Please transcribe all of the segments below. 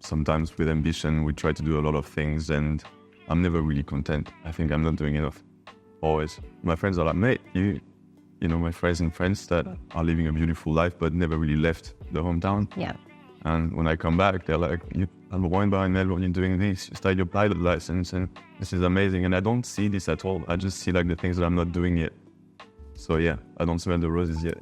sometimes with ambition, we try to do a lot of things and I'm never really content. I think I'm not doing enough, always. My friends are like, mate, you know, my friends and friends that are living a beautiful life but never really left the hometown. Yeah. And when I come back, they're like, you have a wine bar in Melbourne, you're doing this, you started your pilot license, and this is amazing. And I don't see this at all. I just see like the things that I'm not doing yet. So yeah, I don't smell the roses yet.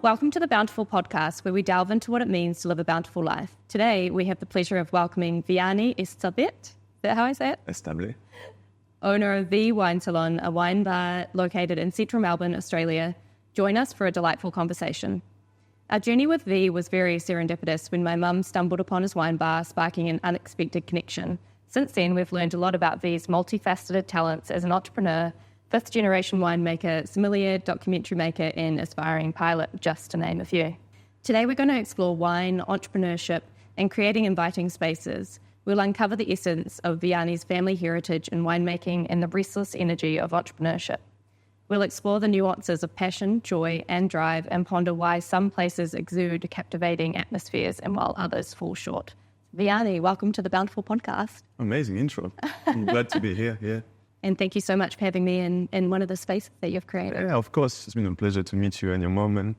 Welcome to the Bountifull Podcast, where we delve into what it means to live a bountiful life. Today, we have the pleasure of welcoming Vianney Establet. Is that how I say it? Establet. Owner of V Wine Salon, a wine bar located in central Melbourne, Australia. Join us for a delightful conversation. Our journey with V was very serendipitous when my mum stumbled upon his wine bar, sparking an unexpected connection. Since then, we've learned a lot about V's multifaceted talents as an entrepreneur, fifth-generation winemaker, sommelier, documentary maker, and aspiring pilot, just to name a few. Today, we're going to explore wine, entrepreneurship, and creating inviting spaces. We'll uncover the essence of Vianney's family heritage in winemaking and the restless energy of entrepreneurship. We'll explore the nuances of passion, joy, and drive, and ponder why some places exude captivating atmospheres and while others fall short. Vianney, welcome to the Bountifull Podcast. Amazing intro. I'm glad to be here, yeah. And thank you so much for having me in one of the spaces that you've created. Yeah, of course. It's been a pleasure to meet you and your mom, and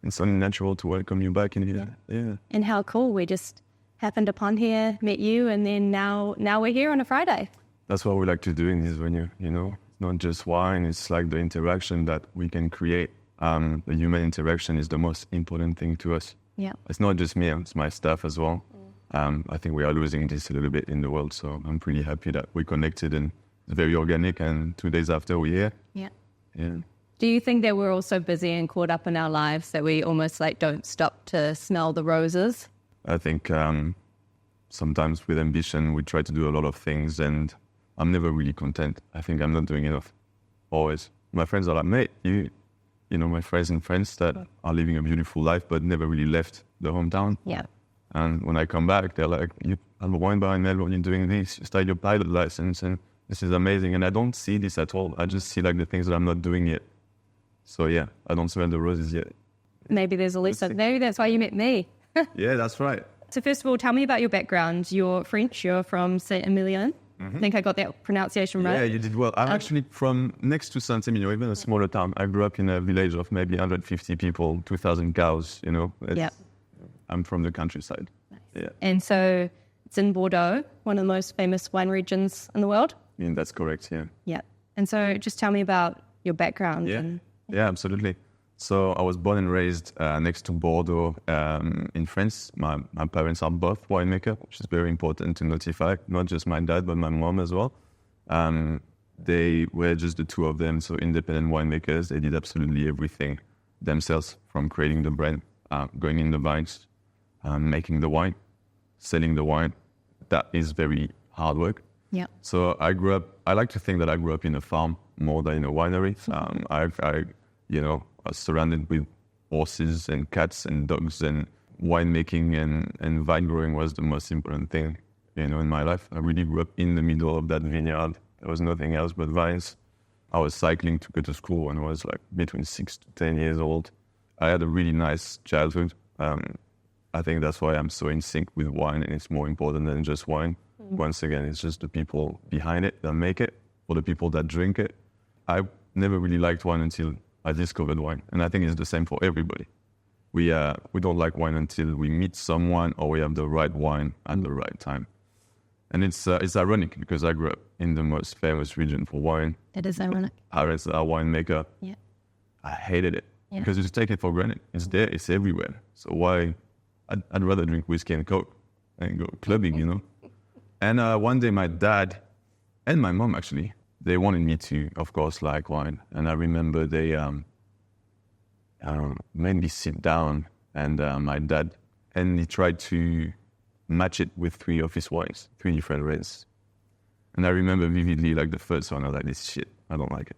it's only natural to welcome you back in here. Yeah. And how cool. We just happened upon here, met you, and then now we're here on a Friday. That's what we like to do in this venue, you know. It's not just wine, it's like the interaction that we can create. The human interaction is the most important thing to us. Yeah. It's not just me, it's my staff as well. I think we are losing this a little bit in the world, so I'm pretty happy that we connected and it's very organic, and 2 days after we're here. Yeah. Yeah. Do you think that we're all so busy and caught up in our lives that we almost like don't stop to smell the roses? I think sometimes with ambition, we try to do a lot of things and I'm never really content. I think I'm not doing enough, always. My friends are like, mate, you know, my friends and friends that are living a beautiful life but never really left the hometown. Yeah. And when I come back, they're like, you have a wine bar in Melbourne, you're doing this, you started your pilot license, and this is amazing. And I don't see this at all. I just see like the things that I'm not doing yet. So yeah, I don't smell the roses yet. Maybe there's a lesson. Maybe that's why you met me. Yeah, that's right. So first of all, tell me about your background. You're French. You're from Saint-Emilion. I think I got that pronunciation right. Yeah, you did well. I'm actually from next to Saint-Emilion, even a smaller town. I grew up in a village of maybe 150 people, 2,000 cows, you know. Yeah. I'm from the countryside. Nice. Yeah. And so it's in Bordeaux, one of the most famous wine regions in the world. Yeah, that's correct, yeah. Yeah. And so just tell me about your background. Yeah, absolutely. So I was born and raised next to Bordeaux in France. My parents are both winemakers, which is very important to notify, not just my dad, but my mom as well. They were just the two of them, so independent winemakers. They did absolutely everything themselves, from creating the brand, going in the vines, making the wine, selling the wine. That is very hard work. Yeah. So I like to think that I grew up in a farm more than in a winery. I was surrounded with horses and cats and dogs, and winemaking and vine growing was the most important thing, you know, in my life. I really grew up in the middle of that vineyard. There was nothing else but vines. I was cycling to go to school when I was like between 6 to 10 years old. I had a really nice childhood. I think that's why I'm so in sync with wine, and it's more important than just wine. Once again, it's just the people behind it that make it, or the people that drink it. I never really liked wine until I discovered wine, and I think it's the same for everybody. We don't like wine until we meet someone or we have the right wine at the right time. And it's ironic because I grew up in the most famous region for wine. It is ironic. Parents are winemaker. Yeah. I hated it because you just take it for granted. It's there, it's everywhere. So why? I'd rather drink whiskey and Coke and go clubbing, you know. And one day my dad and my mom, actually, they wanted me to, of course, like wine. And I remember they made me sit down, and my dad, and he tried to match it with 3 of his wines, 3 different reds. And I remember vividly, like the first one, I was like, this shit, I don't like it.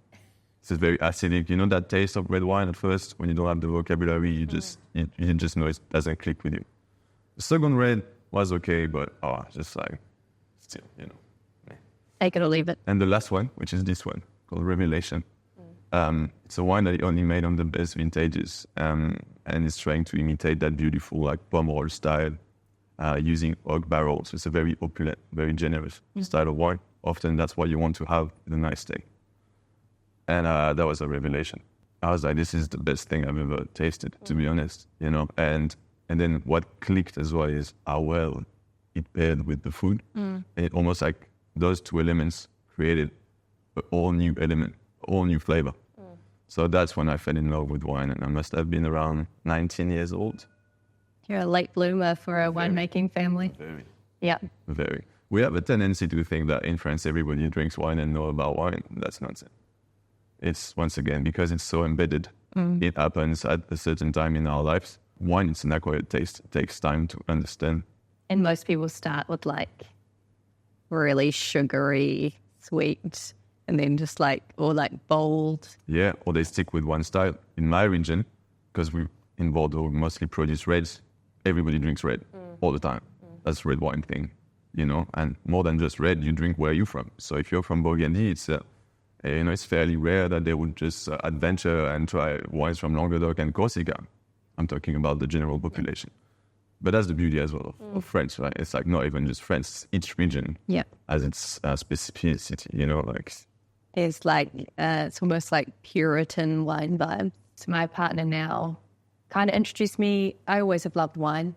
It's just very acidic. You know that taste of red wine at first, when you don't have the vocabulary, you just know it doesn't click with you. The second red was okay, but just like, still, you know. Take it or leave it. And the last one, which is this one, called Revelation. It's a wine that he only made on the best vintages, and it's trying to imitate that beautiful like Pomerol style, using oak barrels. It's a very opulent, very generous style of wine. Often that's what you want to have in a nice steak. And that was a revelation. I was like, this is the best thing I've ever tasted, to be honest, you know. And then what clicked as well is how well it paired with the food. And it almost like those two elements created a whole new element, all new flavor. So that's when I fell in love with wine, and I must have been around 19 years old. You're a late bloomer for a winemaking family. Very. Yeah. Very. We have a tendency to think that in France everybody drinks wine and know about wine. That's nonsense. It's, once again, because it's so embedded. It happens at a certain time in our lives. Wine, it's an acquired taste. It takes time to understand. And most people start with like really sugary, sweet, and then just like, or like bold. Yeah, or they stick with one style. In my region, because we in Bordeaux we mostly produce reds, everybody drinks red all the time. That's red wine thing, you know. And more than just red, you drink where you're from. So if you're from Burgundy, it's it's fairly rare that they would just adventure and try wines from Languedoc and Corsica. I'm talking about the general population. But that's the beauty as well of France, right? It's like not even just France. Each region has its specificity, you know, like... There's like, it's almost like Puritan wine vibe. So my partner now kind of introduced me. I always have loved wine.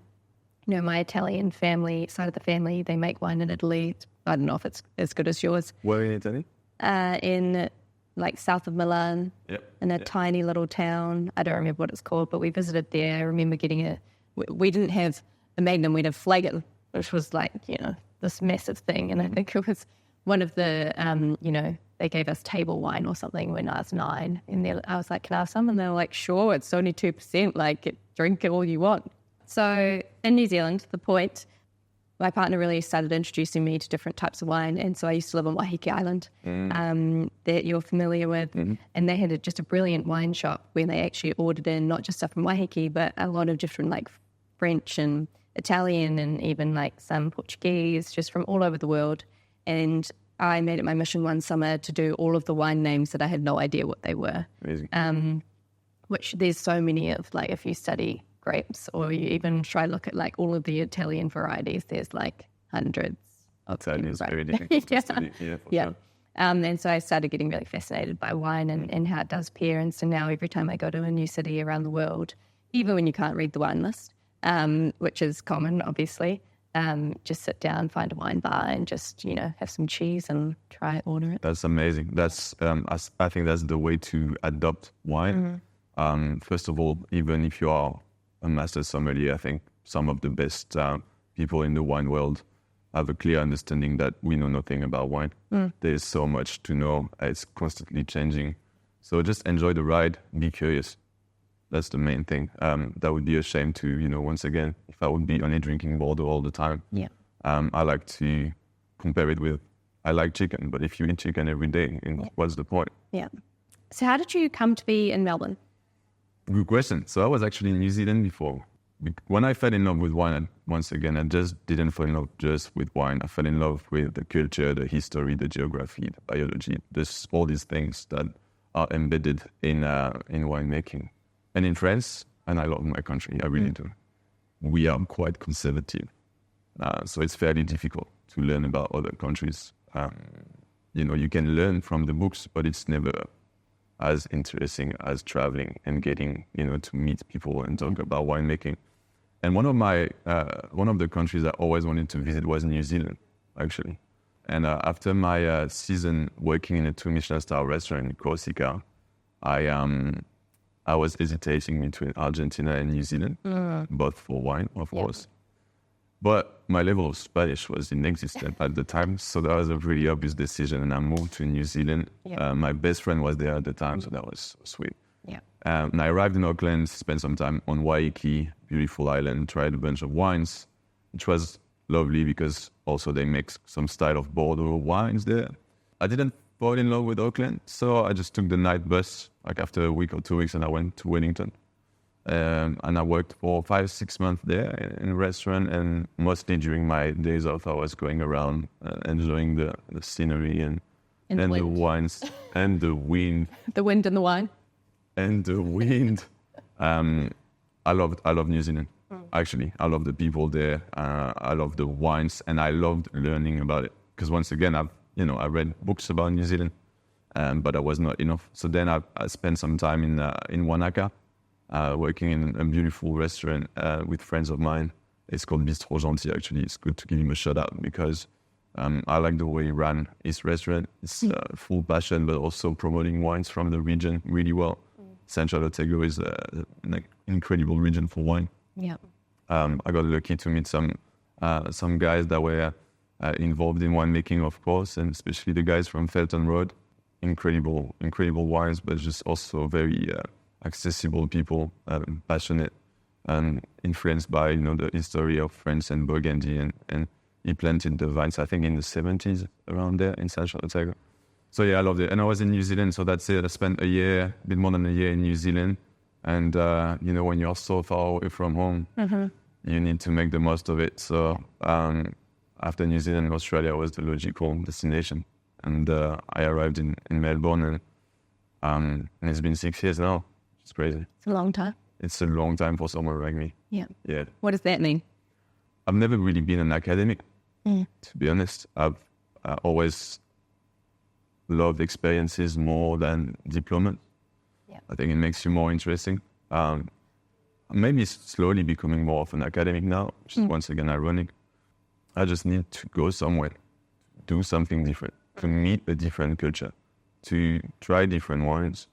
You know, my Italian side of the family, they make wine in Italy. I don't know if it's as good as yours. Where in Italy? In like south of Milan, in a tiny little town. I don't remember what it's called, but we visited there. I remember getting we didn't have a Magnum, we'd have Flagon, which was like, you know, this massive thing. And I think it was one of the, they gave us table wine or something when I was 9. And I was like, can I have some? And they were like, sure, it's only 2%, like drink it all you want. So in New Zealand, the point, my partner really started introducing me to different types of wine. And so I used to live on Waiheke Island, that you're familiar with. And they had just a brilliant wine shop where they actually ordered in not just stuff from Waiheke, but a lot of different like French and Italian and even like some Portuguese, just from all over the world. And I made it my mission one summer to do all of the wine names that I had no idea what they were. Amazing. Which there's so many of, like if you study grapes or you even try look at like all of the Italian varieties, there's like hundreds of Italian is very difficult to study. Sure. And so I started getting really fascinated by wine and how it does pair. And so now every time I go to a new city around the world, even when you can't read the wine list, which is common, obviously, just sit down, find a wine bar and just, you know, have some cheese and order it. That's amazing. That's I think that's the way to adopt wine. First of all, even if you are a master sommelier, I think some of the best people in the wine world have a clear understanding that we know nothing about wine. There's so much to know. It's constantly changing. So just enjoy the ride. Be curious. That's the main thing. That would be a shame to, you know, once again, if I would be only drinking Bordeaux all the time. I like to compare it with, I like chicken, but if you eat chicken every day, what's the point? So how did you come to be in Melbourne? Good question. So I was actually in New Zealand before. When I fell in love with wine, once again, I just didn't fall in love just with wine. I fell in love with the culture, the history, the geography, the biology. There's all these things that are embedded in winemaking. And in France, and I love my country, I really do, we are quite conservative. So it's fairly difficult to learn about other countries. You know, you can learn from the books, but it's never as interesting as traveling and getting, you know, to meet people and talk about winemaking. And one of the countries I always wanted to visit was New Zealand, actually. And after my season working in a two-Michelin-starred restaurant in Corsica, I was hesitating between Argentina and New Zealand, both for wine, of course. But my level of Spanish was inexistent at the time, so that was a really obvious decision, and I moved to New Zealand. My best friend was there at the time, so that was so sweet. And I arrived in Auckland, spent some time on Waiheke, beautiful island, tried a bunch of wines, which was lovely because also they make some style of Bordeaux wines there. I didn't fall in love with Auckland, so I just took the night bus, like after a week or 2 weeks, and I went to Wellington. And I worked for 5-6 months there in a restaurant, and mostly during my days off, I was going around enjoying the scenery and And and the the wind. wines and the wind The wind and the wine. and the wind. I love New Zealand. Actually, I love the people there. I love the wines, and I loved learning about it. Because once again, I read books about New Zealand, but that was not enough. So then I spent some time in Wanaka, working in a beautiful restaurant with friends of mine. It's called Bistro Gentil. Actually, it's good to give him a shout out because I like the way he ran his restaurant. It's full passion, but also promoting wines from the region really well. Central Otago is an incredible region for wine. Yeah. I got lucky to meet some guys that were involved in winemaking, of course, and especially the guys from Felton Road. Incredible wines, but just also very accessible people, passionate, and influenced by the history of France and Burgundy, and he planted the vines, I think, in the 70s around there in Central Otago. So yeah, I loved it. And I was in New Zealand, so that's it. I spent a bit more than a year in New Zealand. And, when you're so far away from home, you need to make the most of it. So after New Zealand, Australia was the logical destination. And I arrived in Melbourne, and it's been 6 years now. It's crazy. It's a long time. It's a long time for someone like me. Yeah. Yeah. What does that mean? I've never really been an academic, to be honest. I've always loved experiences more than diploma. Yeah. I think it makes you more interesting. Maybe slowly becoming more of an academic now, which is once again ironic. I just need to go somewhere, do something different, to meet a different culture, to try different wines.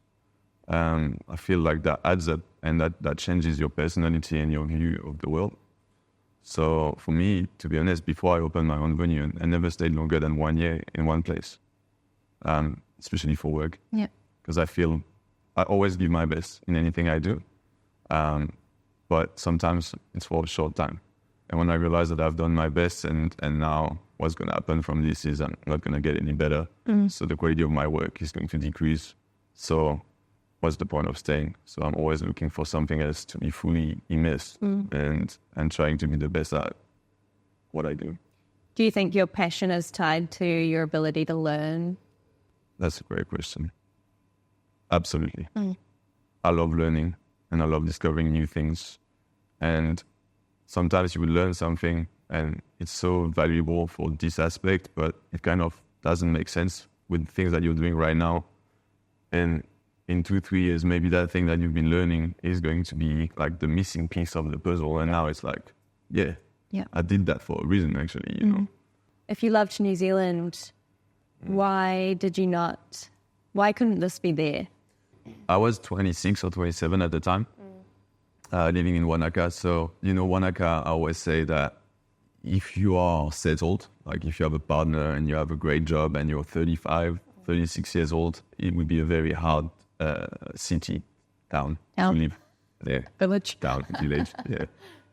I feel like that adds up, and that changes your personality and your view of the world. So for me, to be honest, before I opened my own venue, I never stayed longer than 1 year in one place, especially for work. Yeah. Because I feel I always give my best in anything I do, but sometimes it's for a short time. And when I realize that I've done my best, and now what's going to happen from this is I'm not going to get any better. So the quality of my work is going to decrease. So what's the point of staying? So I'm always looking for something else to be fully immersed and trying to be the best at what I do. Do you think your passion is tied to your ability to learn? That's a great question. Absolutely. I love learning, and I love discovering new things. And sometimes you will learn something and it's so valuable for this aspect, but it kind of doesn't make sense with things that you're doing right now. And in 2-3 years, maybe that thing that you've been learning is going to be like the missing piece of the puzzle. And now it's like, yeah, I did that for a reason, actually, you know. If you loved New Zealand, why couldn't this be there? I was 26 or 27 at the time, living in Wanaka. So, Wanaka, I always say that if you are settled, like if you have a partner and you have a great job and you're 35, 36 years old, it would be a very hard town to live there. Village. Village, yeah.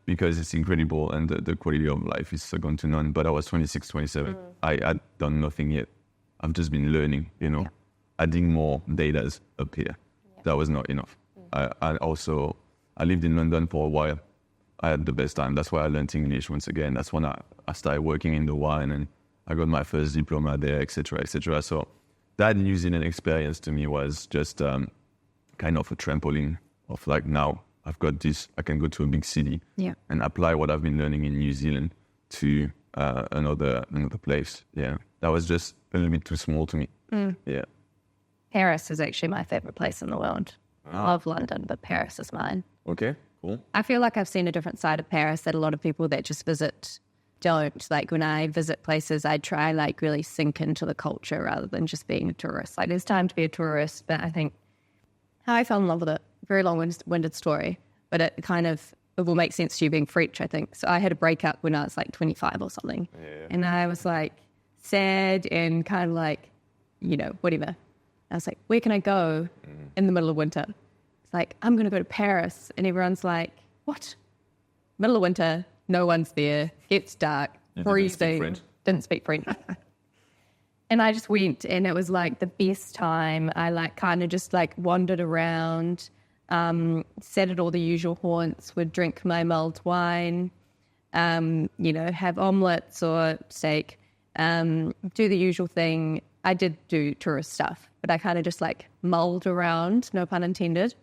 Because it's incredible and the quality of life is second to none. But I was 26, 27. I had done nothing yet. I've just been learning, adding more data up here. That was not enough. I lived in London for a while. I had the best time. That's why I learned English once again. That's when I started working in the wine, and I got my first diploma there, etc., etc. So that New Zealand experience to me was just kind of a trampoline of like, now I've got this, I can go to a big city and apply what I've been learning in New Zealand to another place. Yeah, that was just a little bit too small to me. Yeah. Paris is actually my favorite place in the world. I love London, but Paris is mine. Okay, cool. I feel like I've seen a different side of Paris that a lot of people that just visit don't. Like when I visit places, I try like really sink into the culture rather than just being a tourist. Like there's time to be a tourist, but I think how I fell in love with it, very long-winded story, but it will make sense to you being French, I think. So I had a breakup when I was like 25 or something. Yeah. And I was like sad and kind of like, whatever. I was like, where can I go in the middle of winter? It's like, I'm going to go to Paris. And everyone's like, what? Middle of winter, no one's there. It's dark, freezing. Didn't speak French. And I just went, and it was like the best time. I like kind of just like wandered around, sat at all the usual haunts, would drink my mulled wine, have omelets or steak, do the usual thing. I did do tourist stuff, but I kind of just like mulled around, no pun intended.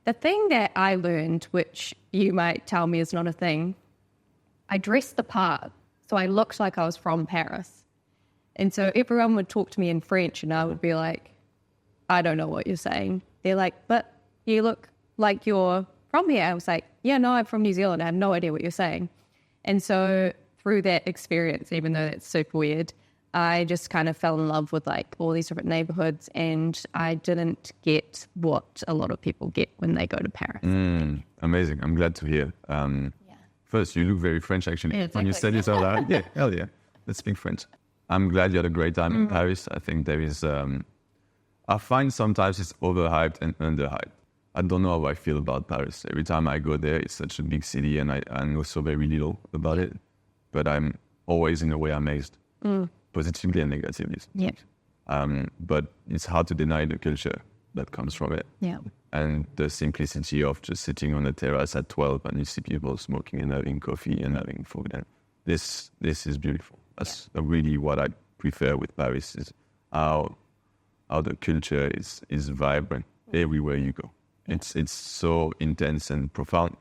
The thing that I learned, which you might tell me is not a thing, I dressed the part. So I looked like I was from Paris. And so everyone would talk to me in French and I would be like, I don't know what you're saying. They're like, but you look like you're from here. I was like, yeah, no, I'm from New Zealand. I have no idea what you're saying. And so through that experience, even though it's super weird, I just kind of fell in love with like all these different neighborhoods, and I didn't get what a lot of people get when they go to Paris. Amazing. I'm glad to hear. First, you look very French, actually. Yeah, when you said it out loud, yeah, hell yeah. Let's speak French. I'm glad you had a great time in Paris. I think there is... I find sometimes it's overhyped and underhyped. I don't know how I feel about Paris. Every time I go there, it's such a big city and I know so very little about it. But I'm always in a way amazed, positively and negatively. Yeah. But it's hard to deny the culture that comes from it. Yeah. And the simplicity of just sitting on the terrace at 12 and you see people smoking and having coffee and having food. And this is beautiful. That's really what I prefer with Paris, is how the culture is vibrant everywhere you go. It's so intense and profound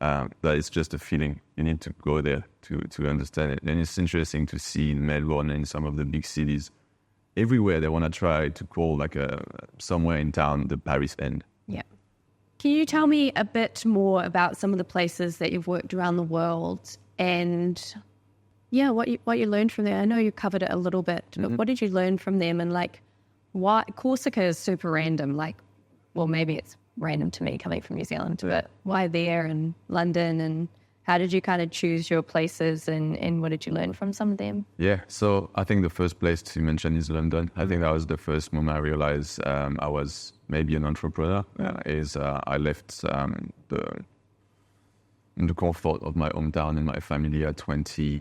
that it's just a feeling. You need to go there to understand it. And it's interesting to see in Melbourne and some of the big cities, everywhere they want to try to call like somewhere in town the Paris end. Yeah. Can you tell me a bit more about some of the places that you've worked around the world and what you learned from there? I know you covered it a little bit, but what did you learn from them? And like, why Corsica is super random, like, well, maybe it's random to me coming from New Zealand, but why there and London, and how did you kind of choose your places and what did you learn from some of them? Yeah, so I think the first place to mention is London. I think that was the first moment I realized I was maybe an entrepreneur. I left the comfort of my hometown and my family at 20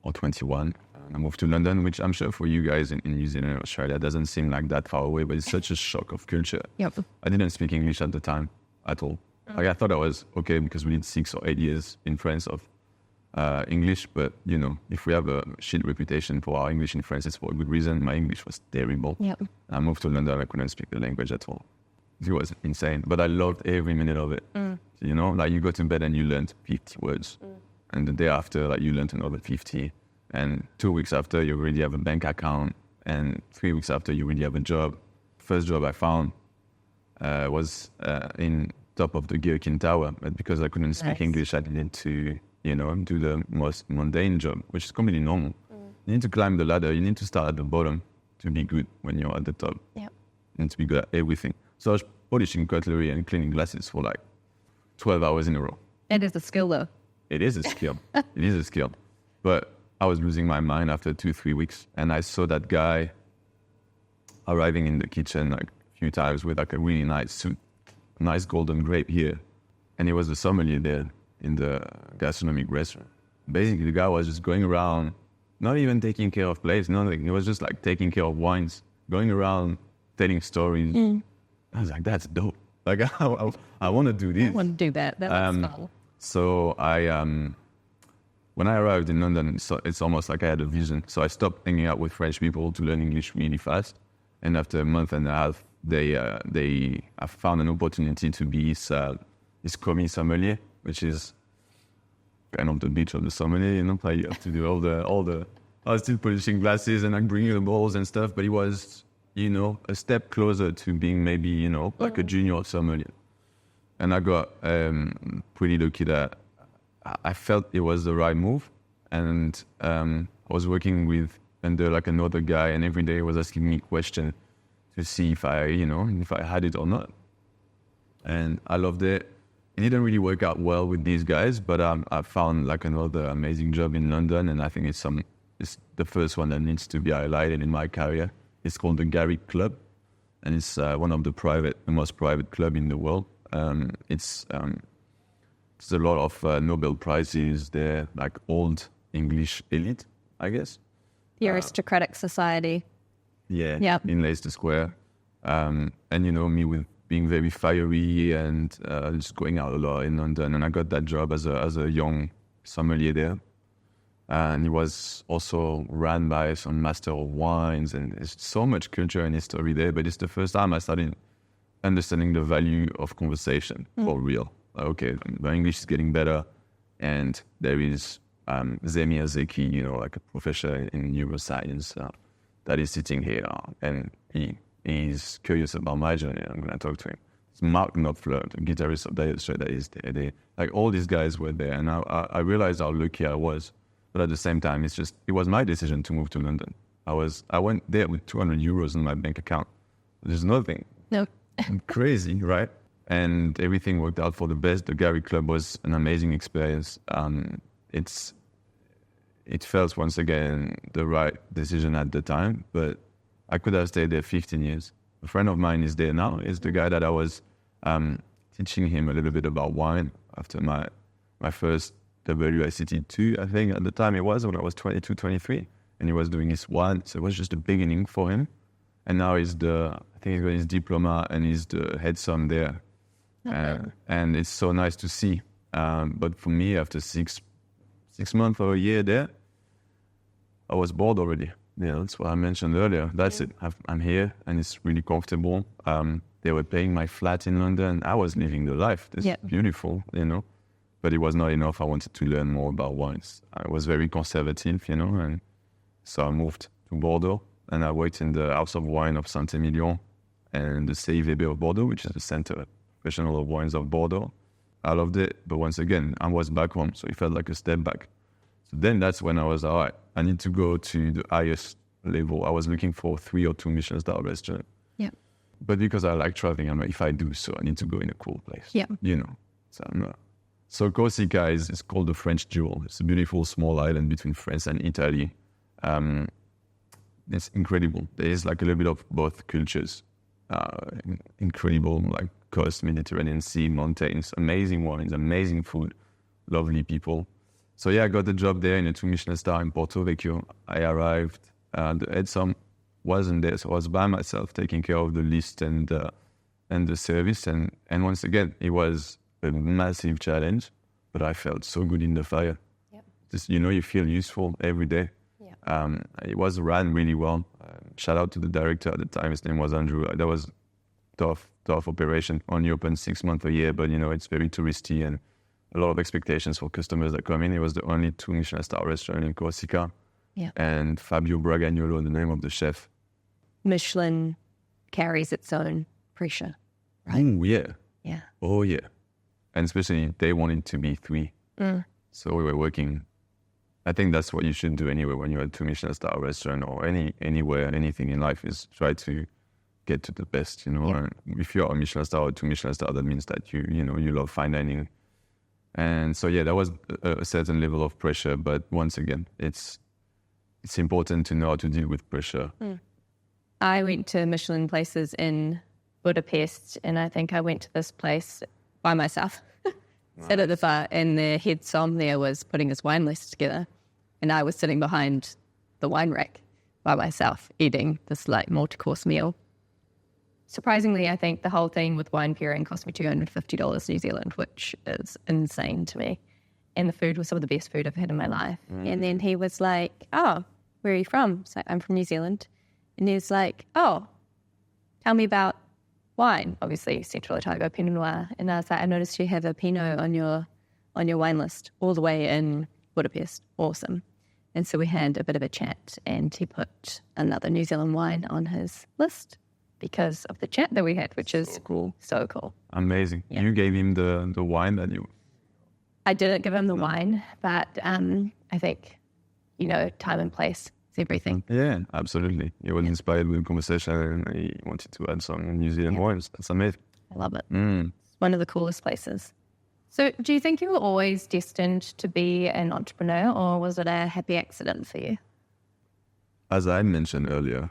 or 21. I moved to London, which I'm sure for you guys in New Zealand and Australia doesn't seem like that far away, but it's such a shock of culture. Yep. I didn't speak English at the time at all. Like I thought I was okay because we did 6 or 8 years in France of English, but you know, if we have a shit reputation for our English in France, it's for a good reason. My English was terrible. Yep. I moved to London, I couldn't speak the language at all. It was insane, but I loved every minute of it. You know, like you go to bed and you learned 50 words, and the day after, like you learned another 50. And 2 weeks after, you already have a bank account. And 3 weeks after, you already have a job. First job I found was in top of the Gherkin Tower. But because I couldn't speak English, I needed to, do the most mundane job, which is completely normal. You need to climb the ladder. You need to start at the bottom to be good when you're at the top. Yep. And to be good at everything. So I was polishing cutlery and cleaning glasses for like 12 hours in a row. It is a skill, though. It is a skill. It is a skill. But I was losing my mind after 2-3 weeks, and I saw that guy arriving in the kitchen like a few times with like a really nice suit, nice golden grape here, and he was the sommelier there in the gastronomic restaurant. Basically, the guy was just going around, not even taking care of plates, nothing. He was just like taking care of wines, going around telling stories. I was like, that's dope. Like I want to do this. I want to do that. That was fun. So when I arrived in London, it's almost like I had a vision. So I stopped hanging out with French people to learn English really fast. And after a month and a half, I found an opportunity to be his commis sommelier, which is kind of the beach of the sommelier, Like you have to do all the. I was still polishing glasses and like bringing the bowls and stuff, but he was, a step closer to being maybe, like a junior sommelier. And I got pretty lucky that I felt it was the right move, and I was working under like another guy, and every day he was asking me questions to see if I had it or not. And I loved it. It didn't really work out well with these guys, but I found like another amazing job in London, and I think it's the first one that needs to be highlighted in my career. It's called the Garrick Club, and it's one of the most private club in the world. There's a lot of Nobel Prizes there, like old English elite, I guess. The aristocratic society. Yeah, in Leicester Square. And me with being very fiery and just going out a lot in London. And I got that job as a young sommelier there. And he was also run by some master of wines, and there's so much culture and history there. But it's the first time I started understanding the value of conversation for real. Like, okay, my English is getting better, and there is Zemir Zeki, like a professor in neuroscience that is sitting here, and he's curious about my journey. I'm going to talk to him. It's Mark Knopfler, the guitarist of Dire Straits, that is there. Like, all these guys were there, and I realized how lucky I was. But at the same time, it was my decision to move to London. I went there with 200 euros in my bank account. There's nothing. No. Crazy, right? And everything worked out for the best. The Gary Club was an amazing experience. It felt, once again, the right decision at the time, but I could have stayed there 15 years. A friend of mine is there now. He's the guy that I was teaching him a little bit about wine after my first WICT2, I think at the time it was, when I was 22, 23, and he was doing his wine. So it was just the beginning for him. And now I think he's got his diploma and he's the head som there. Okay. And it's so nice to see. But for me, after 6 months or a year there, I was bored already. Yeah, that's what I mentioned earlier. That's it. I'm here and it's really comfortable. They were paying my flat in London. I was living the life. It's beautiful, But it was not enough. I wanted to learn more about wines. I was very conservative, and so I moved to Bordeaux and I worked in the House of Wine of Saint-Emilion and the CIVB of Bordeaux, which is the Center Professional of Wines of Bordeaux. I loved it, but once again, I was back home, so it felt like a step back. So then that's when I was, all right, I need to go to the highest level. I was looking for 3 or 2 Michelin-starred restaurants. Yeah. But because I like traveling, I'm like, if I do so, I need to go in a cool place. Yeah. So Corsica is called the French Jewel. It's a beautiful small island between France and Italy. It's incredible. There is like a little bit of both cultures. Incredible, like coast, Mediterranean Sea, mountains, amazing wines, amazing food, lovely people. So I got the job there in a 2 Michelin-star in Porto Vecchio. I arrived, the head som wasn't there, so I was by myself taking care of the list and the service. And once again, it was a massive challenge, but I felt so good in the fire. Yep. Just, you feel useful every day. Yeah. It was ran really well. Shout out to the director at the time. His name was Andrew. That was tough operation. Only open 6 months a year, but it's very touristy and a lot of expectations for customers that come in. It was the only 2 Michelin-star restaurant in Corsica. Yeah. And Fabio Bragagnolo, the name of the chef. Michelin carries its own pressure, right? Ooh, yeah. Yeah. Oh, yeah. And especially they wanted to be 3. So we were working. I think that's what you should do anyway when you're at 2 Michelin-star restaurant or anywhere, anything in life, is try to get to the best, Yeah. And if you're a Michelin-star or 2 Michelin-star, that means that you love fine dining. And so, that was a certain level of pressure. But once again, it's important to know how to deal with pressure. I went to Michelin places in Budapest, and I think I went to this place by myself. Sat at the bar, and the head som there was putting his wine list together, and I was sitting behind the wine rack by myself, eating this multi-course meal. Surprisingly, I think the whole thing with wine pairing cost me $250 New Zealand, which is insane to me. And the food was some of the best food I've had in my life. And then he was like, "Oh, where are you from?" So I'm from New Zealand. And he was like, "Oh, tell me about wine." Obviously, Central Otago Pinot Noir. And I was like, "I noticed you have a Pinot on your wine list all the way in Budapest." Awesome. And so we had a bit of a chat, and he put another New Zealand wine on his list because of the chat that we had, which is so cool. Amazing. Yeah. You gave him the wine that you... I didn't give him the wine, but I think, time and place is everything. Yeah, absolutely. He was inspired with the conversation and he wanted to add some New Zealand wines. That's amazing. I love it. It's one of the coolest places. So do you think you were always destined to be an entrepreneur, or was it a happy accident for you? As I mentioned earlier,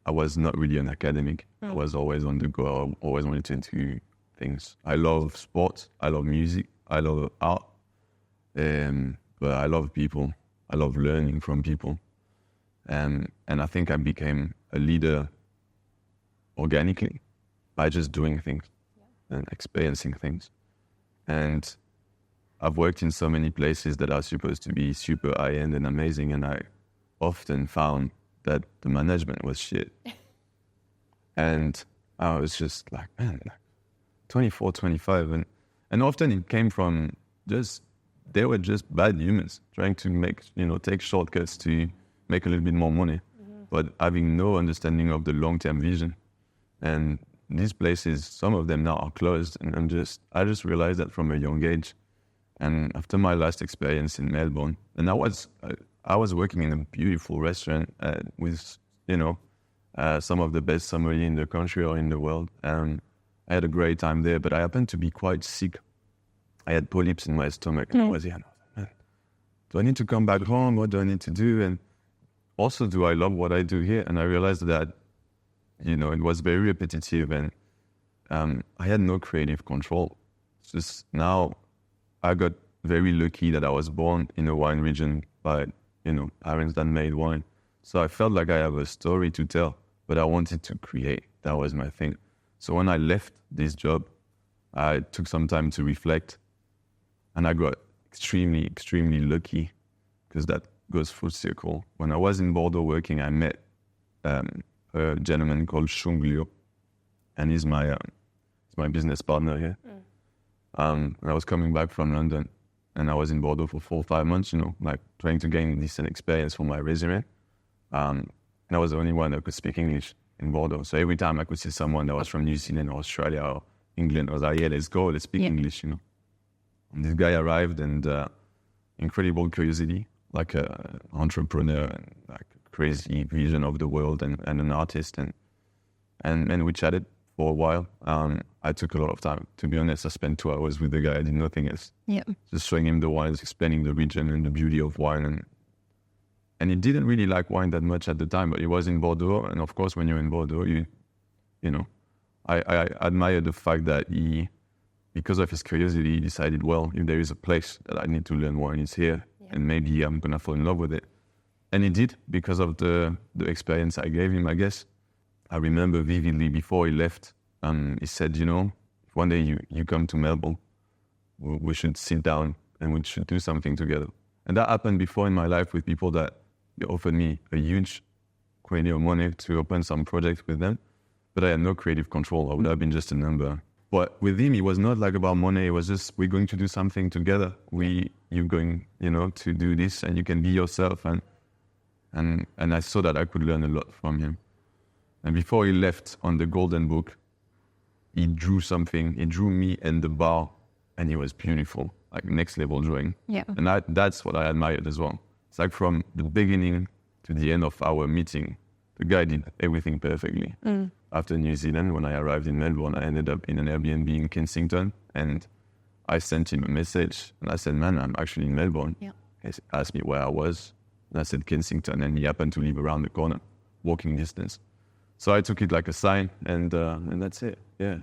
I was not really an academic. I was always on the go. I always wanted to do things. I love sports. I love music. I love art. But I love people. I love learning from people. And I think I became a leader organically by just doing things and experiencing things. And I've worked in so many places that are supposed to be super high-end and amazing, and I often found that the management was shit. And I was just like, man, 24, 25. And often it came from they were just bad humans trying to take shortcuts to make a little bit more money, but having no understanding of the long-term vision. And these places, some of them now are closed. And I just realized that from a young age. And after my last experience in Melbourne, and I was working in a beautiful restaurant with, some of the best sommelier in the country or in the world. And I had a great time there, but I happened to be quite sick. I had polyps in my stomach. And I was here, man, do I need to come back home? What do I need to do? And also, do I love what I do here? And I realized that, it was very repetitive, and I had no creative control. It's just now I got very lucky that I was born in a wine region by, parents that made wine. So I felt like I have a story to tell, but I wanted to create. That was my thing. So when I left this job, I took some time to reflect, and I got extremely, extremely lucky, because that goes full circle. When I was in Bordeaux working, I met a gentleman called Shunglio, and he's my business partner here. And I was coming back from London, and I was in Bordeaux for 4 or 5 months, trying to gain decent experience for my resume. And I was the only one that could speak English in Bordeaux. So every time I could see someone that was from New Zealand or Australia or England, I was like, yeah, let's go, let's speak English, And this guy arrived, and incredible curiosity, like an entrepreneur and like crazy vision of the world, and an artist. And we chatted for a while. I took a lot of time. To be honest, I spent 2 hours with the guy. I did nothing else. Yeah. Just showing him the wines, explaining the region and the beauty of wine. And he didn't really like wine that much at the time, but he was in Bordeaux. And of course, when you're in Bordeaux, I admire the fact that he, because of his curiosity, he decided, well, if there is a place that I need to learn wine, it's here. Yeah. And maybe I'm going to fall in love with it. And he did, because of the experience I gave him, I guess. I remember vividly before he left, he said, if one day you come to Melbourne, we should sit down and we should do something together. And that happened before in my life with people that offered me a huge quantity of money to open some projects with them. But I had no creative control. I would have been just a number. But with him, it was not like about money. It was just, we're going to do something together. You're going, to do this, and you can be yourself. And I saw that I could learn a lot from him. And before he left on the Golden Book, he drew something. He drew me and the bar, and it was beautiful, like next level drawing. Yeah. And that's what I admired as well. It's like from the beginning to the end of our meeting, the guy did everything perfectly. After New Zealand, when I arrived in Melbourne, I ended up in an Airbnb in Kensington, and I sent him a message, and I said, man, I'm actually in Melbourne. Yeah. He asked me where I was, and I said Kensington, and he happened to live around the corner, walking distance. So I took it like a sign, and that's it. Yeah.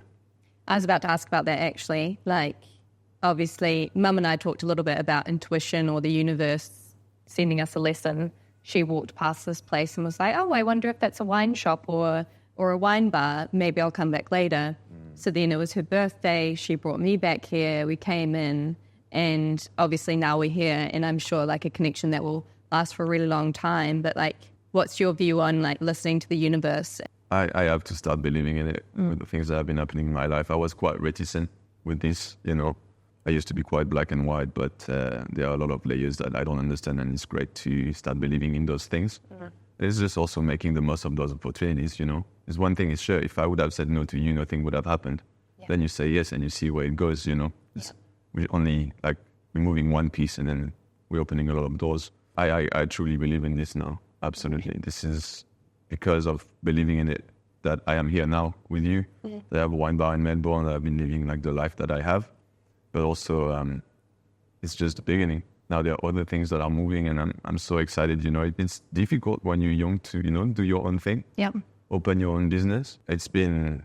I was about to ask about that, actually. Like, obviously, Mum and I talked a little bit about intuition or the universe sending us a lesson. She walked past this place and was like, oh, I wonder if that's a wine shop or a wine bar. Maybe I'll come back later. So then it was her birthday. She brought me back here. We came in, and obviously now we're here, and I'm sure like a connection that will last for a really long time. But like, what's your view on like listening to the universe? I have to start believing in it with the things that have been happening in my life. I was quite reticent with this, I used to be quite black and white, but there are a lot of layers that I don't understand, and it's great to start believing in those things. It's just also making the most of those opportunities, There's one thing is sure, if I would have said no to you, nothing would have happened. Yeah. Then you say yes and you see where it goes, We're only like removing one piece and then we're opening a lot of doors. I truly believe in this now. Absolutely. This is because of believing in it that I am here now with you. Yeah. I have a wine bar in Melbourne. I've been living like the life that I have. But also, it's just the beginning. Now there are other things that are moving, and I'm so excited. It's difficult when you're young to, do your own thing. Yeah. Open your own business. It's been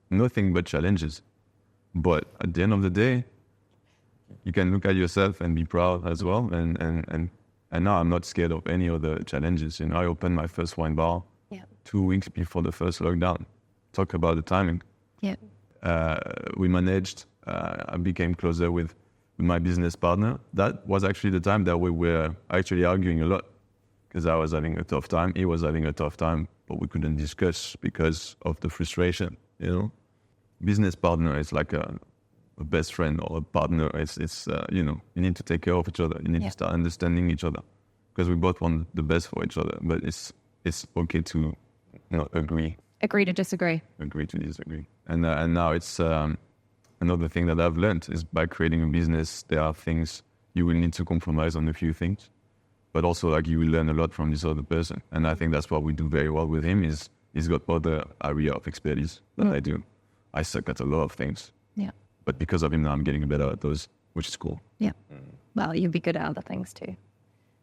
nothing but challenges. But at the end of the day, you can look at yourself and be proud as well. And now I'm not scared of any other challenges. I opened my first wine bar 2 weeks before the first lockdown. Talk about the timing. Yeah. We managed. I became closer with with my business partner, that was actually the time that we were actually arguing a lot, because I was having a tough time, he was having a tough time, but we couldn't discuss because of the frustration, you know. Business partner is like a best friend or a partner. It's you know, you need to take care of each other. You need to start understanding each other, because we both want the best for each other. But it's okay to, you know, agree to disagree. Agree to disagree. And now it's another thing that I've learned is by creating a business, there are things you will need to compromise on, a few things, but also like you will learn a lot from this other person. And I think that's what we do very well with him. Is he's got other area of expertise that I do. I suck at a lot of things. Yeah. But because of him now, I'm getting better at those, which is cool. Yeah. Well, you'll be good at other things too.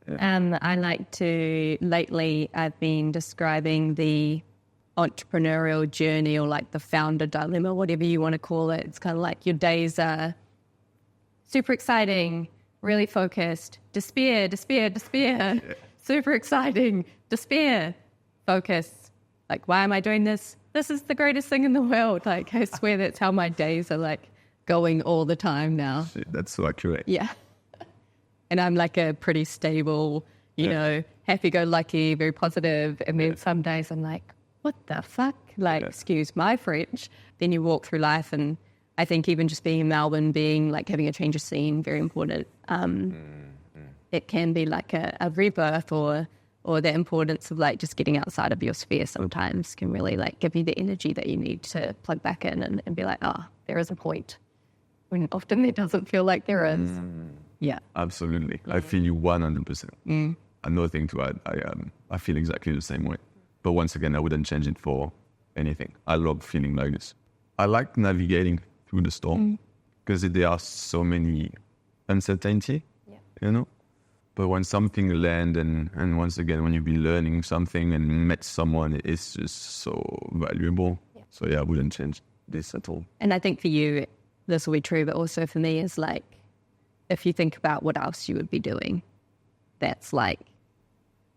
Yeah. I like to, lately I've been describing the entrepreneurial journey, or like the founder dilemma, whatever you want to call it. It's kind of like your days are super exciting, really focused, despair, super exciting, despair, focus. Like, why am I doing this? This is the greatest thing in the world. Like, I swear that's how my days are like going all the time now. Shit, that's so accurate. Yeah. And I'm like a pretty stable, you know, happy-go-lucky, very positive. And then some days I'm like, what the fuck? Like, excuse my French. Then you walk through life, and I think even just being in Melbourne, being like having a change of scene, very important. It can be like a rebirth, or the importance of like just getting outside of your sphere sometimes can really like give you the energy that you need to plug back in and be like, oh, there is a point. When often it doesn't feel like there is. Yeah. Absolutely. I feel you 100%. Another thing to add, I feel exactly the same way. But once again, I wouldn't change it for anything. I love feeling like this. I like navigating through the storm, because there are so many uncertainty, you know? But when something lands, and once again, when you've been learning something and met someone, it's just so valuable. Yeah. So I wouldn't change this at all. And I think for you, this will be true, but also for me is like, if you think about what else you would be doing, that's like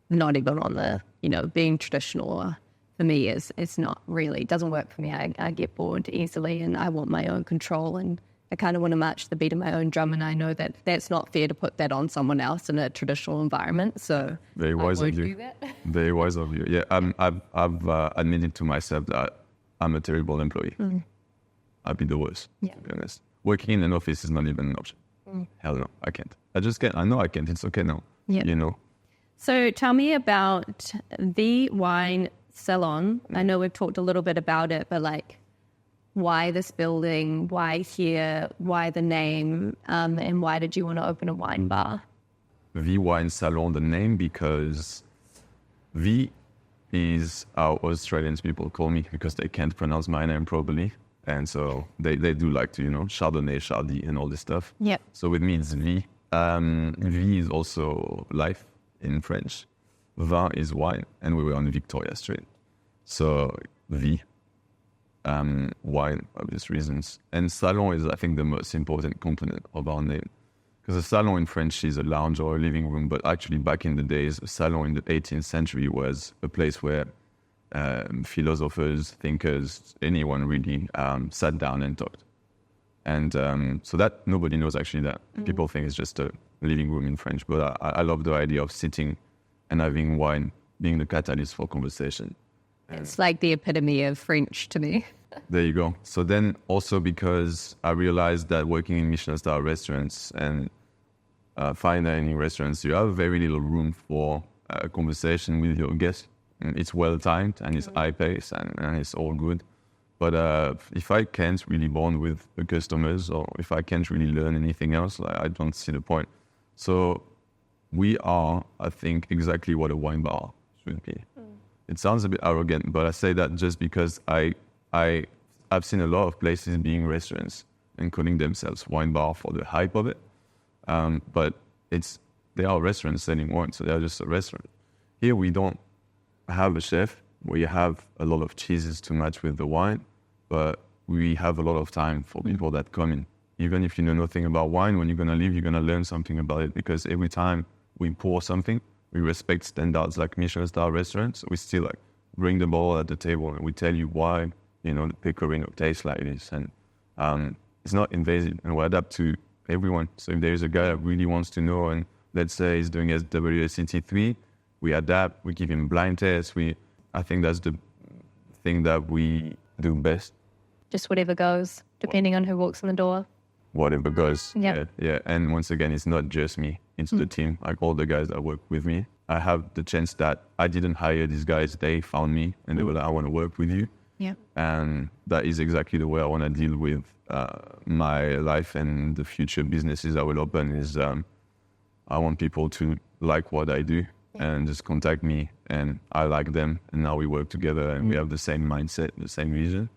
not even on the, you know, being traditional for me it's not really, it doesn't work for me. I get bored easily, and I want my own control, and I kind of want to march the beat of my own drum, and I know that that's not fair to put that on someone else in a traditional environment. So very wise of you. Very wise of you. Yeah, I've admitted to myself that I'm a terrible employee. I'd be the worst, to be honest. Working in an office is not even an option. Hell no, I can't. I just can't. I know I can't. It's okay now. You know. So tell me about V Wine Salon. I know we've talked a little bit about it, but like, why this building? Why here? Why the name? And why did you want to open a wine bar? V Wine Salon, the name, because V is how Australians people call me, because they can't pronounce my name properly. And so they do like to, you know, Chardonnay, Chardy, and all this stuff. Yep. So with me, it's V. V is also life in French. Vin is wine, and we were on Victoria Street. So V, wine, obvious reasons. And salon is, I think, the most important component of our name. Because a salon in French is a lounge or a living room, but actually back in the days, a salon in the 18th century was a place where philosophers, thinkers, anyone really sat down and talked. And so that nobody knows actually that. People think it's just a living room in French, but I love the idea of sitting and having wine being the catalyst for conversation. It's like the epitome of French to me. There you go. So then also because I realized that working in Michelin-starred restaurants and fine dining restaurants, you have very little room for a conversation with your guests. It's well-timed and it's high-paced and it's all good. But if I can't really bond with the customers, or if I can't really learn anything else, I don't see the point. So we are, I think, exactly what a wine bar should be. It sounds a bit arrogant, but I say that just because I've seen a lot of places being restaurants and calling themselves wine bar for the hype of it. But they are restaurants selling wine, so they're just a restaurant. Here we don't have a chef. We have a lot of cheeses to match with the wine, but we have a lot of time for people that come in. Even if you know nothing about wine, when you're going to leave, you're going to learn something about it, because every time we pour something, we respect standards like Michelin-starred restaurants. We still bring the bottle at the table and we tell you why, the pecorino tastes like this. And it's not invasive, and we adapt to everyone. So if there's a guy that really wants to know, and let's say he's doing WSET3, we adapt, we give him blind tests. I think that's the thing that we do best. Just whatever goes, depending on who walks in the door. Whatever goes. Yeah. Yeah. And once again, it's not just me. It's the team, like all the guys that work with me. I have the chance that I didn't hire these guys. They found me and they were like, I want to work with you. Yeah. And that is exactly the way I want to deal with my life and the future businesses I will open is I want people to like what I do and just contact me and I like them. And now we work together and we have the same mindset, the same vision.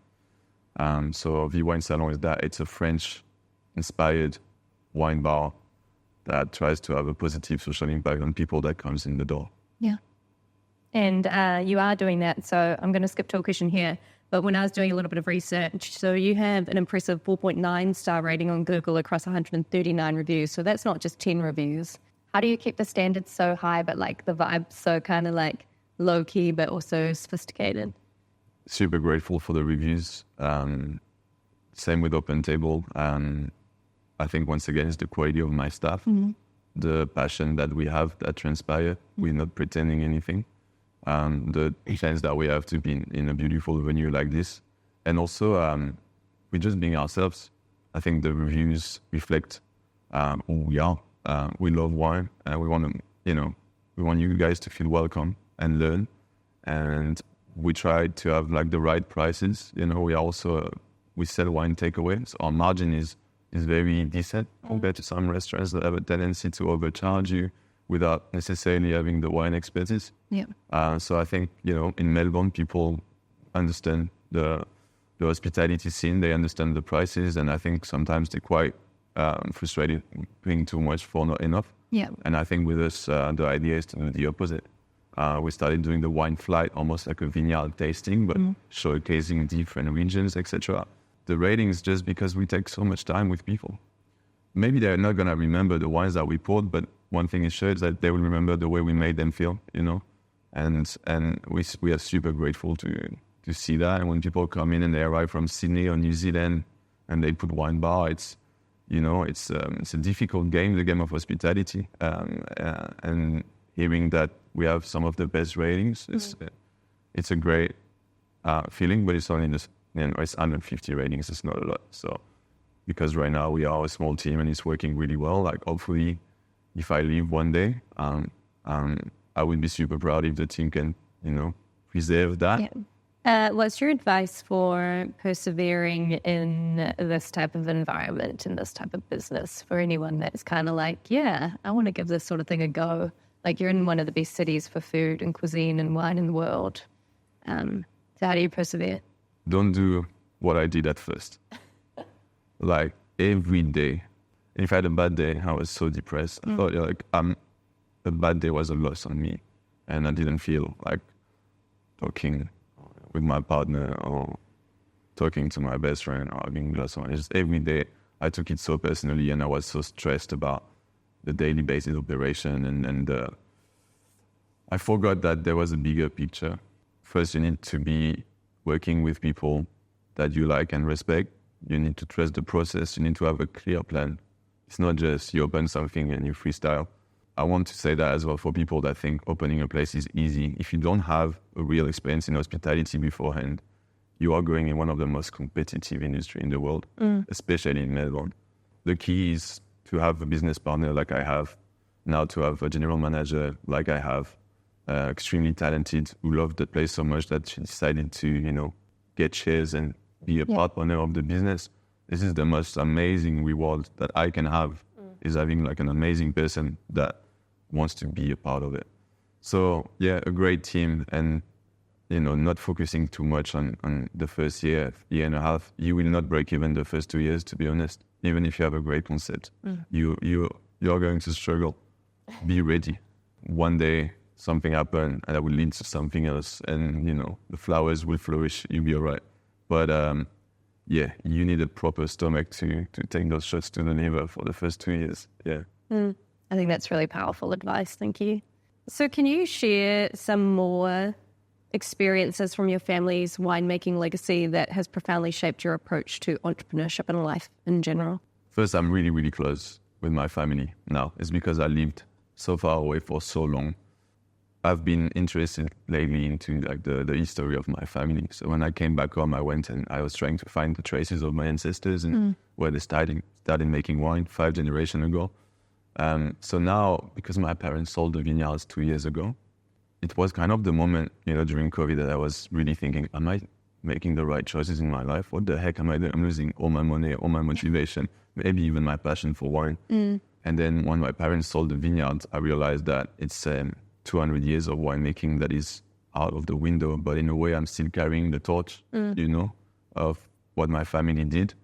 So V Wine Salon is that. It's a French-inspired wine bar that tries to have a positive social impact on people that comes in the door. Yeah. And you are doing that. So I'm going to skip to a question here. But when I was doing a little bit of research, so you have an impressive 4.9 star rating on Google across 139 reviews. So that's not just 10 reviews. How do you keep the standards so high, but like the vibe so kind of like low key, but also sophisticated? Super grateful for the reviews. Same with Open Table. I think once again, it's the quality of my staff, the passion that we have that transpire. We're not pretending anything. The chance that we have to be in a beautiful venue like this. And also, we're just being ourselves. I think the reviews reflect who we are. We love wine and we want you guys to feel welcome and learn. And we try to have like the right prices. We sell wine takeaway. So our margin is very decent compared to some restaurants that have a tendency to overcharge you without necessarily having the wine expertise. Yeah. So I think, in Melbourne, people understand the hospitality scene. They understand the prices. And I think sometimes they're quite frustrated paying too much for not enough. Yeah. And I think with us, the idea is to do the opposite. We started doing the wine flight, almost like a vineyard tasting, but showcasing different regions, etc. The ratings, just because we take so much time with people. Maybe they're not going to remember the wines that we poured, but one thing is sure is that they will remember the way we made them feel, And we are super grateful to see that. And when people come in and they arrive from Sydney or New Zealand and they put wine bar, it's a difficult game, the game of hospitality. And hearing that we have some of the best ratings, it's a great feeling, but it's only it's 150 ratings. It's not a lot. So because right now we are a small team and it's working really well. Like hopefully, if I leave one day, I would be super proud if the team can, preserve that. Yeah. What's your advice for persevering in this type of environment, in this type of business, for anyone that's kind of like, I want to give this sort of thing a go? Like you're in one of the best cities for food and cuisine and wine in the world. So how do you persevere? Don't do what I did at first. Like every day. If I had a bad day, I was so depressed. I thought a bad day was a loss on me. And I didn't feel like talking with my partner or talking to my best friend or having a glass of wine. Just every day I took it so personally and I was so stressed about the daily basis operation and I forgot that there was a bigger picture. First, you need to be working with people that you like and respect. You need to trust the process. You need to have a clear plan. It's not just you open something and you freestyle. I want to say that as well for people that think opening a place is easy. If you don't have a real experience in hospitality beforehand, you are going in one of the most competitive industry in the world, especially in Melbourne. The key is to have a business partner like I have, now to have a general manager like I have, extremely talented, who loved the place so much that she decided to, get shares and be a partner of the business. This is the most amazing reward that I can have, is having like an amazing person that wants to be a part of it. So a great team and, not focusing too much on the first year and a half. You will not break even the first 2 years, to be honest, even if you have a great concept. You're going to struggle. Be ready. One day, something happen and that will lead to something else and, the flowers will flourish, you'll be all right. But, you need a proper stomach to take those shots to the liver for the first 2 years. Yeah. I think that's really powerful advice. Thank you. So can you share some more experiences from your family's winemaking legacy that has profoundly shaped your approach to entrepreneurship and life in general? First, I'm really, really close with my family now. It's because I lived so far away for so long. I've been interested lately into like the history of my family. So when I came back home, I went and I was trying to find the traces of my ancestors and where they started making wine 5 generations ago. So now, because my parents sold the vineyards 2 years ago, it was kind of the moment, during COVID that I was really thinking, am I making the right choices in my life? What the heck am I doing? I'm losing all my money, all my motivation, maybe even my passion for wine. And then when my parents sold the vineyards, I realized that it's 200 years of winemaking that is out of the window, but in a way I'm still carrying the torch, of what my family did.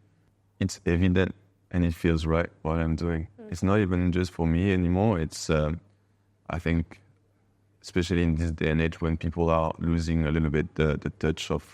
It's evident and it feels right what I'm doing. It's not even just for me anymore. It's, I think, especially in this day and age when people are losing a little bit the touch of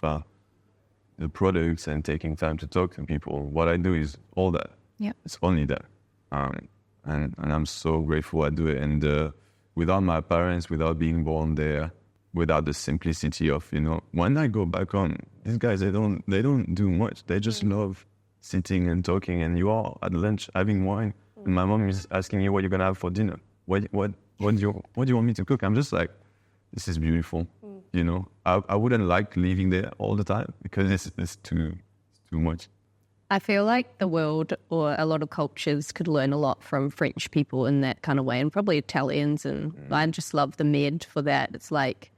the products and taking time to talk to people, what I do is all that. Yeah. It's only that. And I'm so grateful I do it. And without my parents, without being born there, without the simplicity of, when I go back home, these guys, they don't do much. They just love sitting and talking, and you are at lunch having wine. And my mom is asking you what you're going to have for dinner. What do you want me to cook? I'm just like, this is beautiful. I wouldn't like living there all the time because it's too much. I feel like the world or a lot of cultures could learn a lot from French people in that kind of way, and probably Italians. And I just love the Med for that. It's like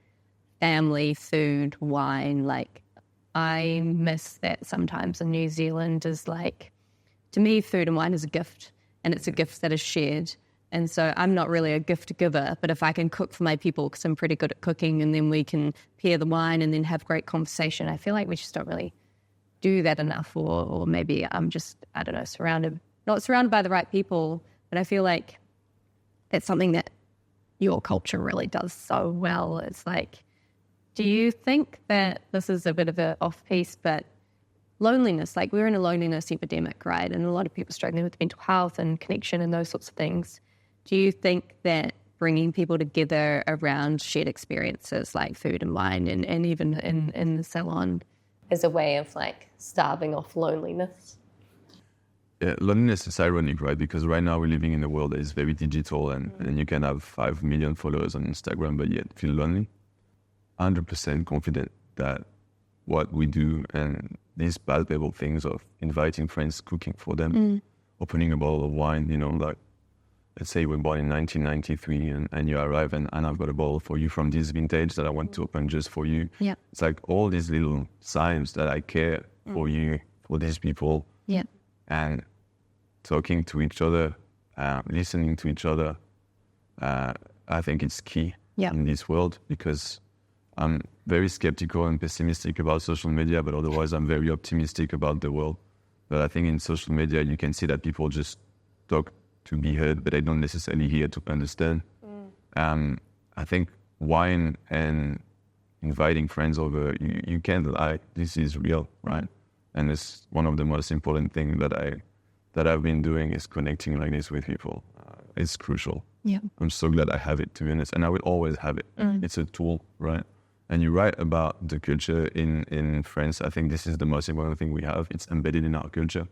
family, food, wine. Like I miss that sometimes in New Zealand. Is like, to me, food and wine is a gift, and it's a gift that is shared. And so I'm not really a gift giver, but if I can cook for my people, because I'm pretty good at cooking, and then we can pair the wine and then have great conversation, I feel like we just don't really do that enough, or maybe I'm just, I don't know, not surrounded by the right people, but I feel like that's something that your culture really does so well. It's like, do you think that this is a bit of an off-piece, but loneliness, like we're in a loneliness epidemic, right? And a lot of people struggling with mental health and connection and those sorts of things. Do you think that bringing people together around shared experiences like food and wine and even in the salon is a way of like starving off loneliness? Yeah, loneliness is ironic, right? Because right now we're living in a world that is very digital and you can have 5 million followers on Instagram, but yet feel lonely. 100% confident that what we do and these palpable things of inviting friends, cooking for them, opening a bottle of wine, like, let's say you were born in 1993 and you arrive and I've got a bottle for you from this vintage that I want to open just for you. Yeah. It's like all these little signs that I care for you, for these people. Yeah. And talking to each other, listening to each other, I think it's key in this world, because I'm very skeptical and pessimistic about social media, but otherwise I'm very optimistic about the world. But I think in social media you can see that people just talk to be heard, but they don't necessarily hear to understand. I think wine and inviting friends over, you can't lie. This is real, right? And it's one of the most important things that I've been doing is connecting like this with people. It's crucial. Yeah. I'm so glad I have it, to be honest, and I will always have it. It's a tool, right? And you're right about the culture in France. I think this is the most important thing we have. It's embedded in our culture.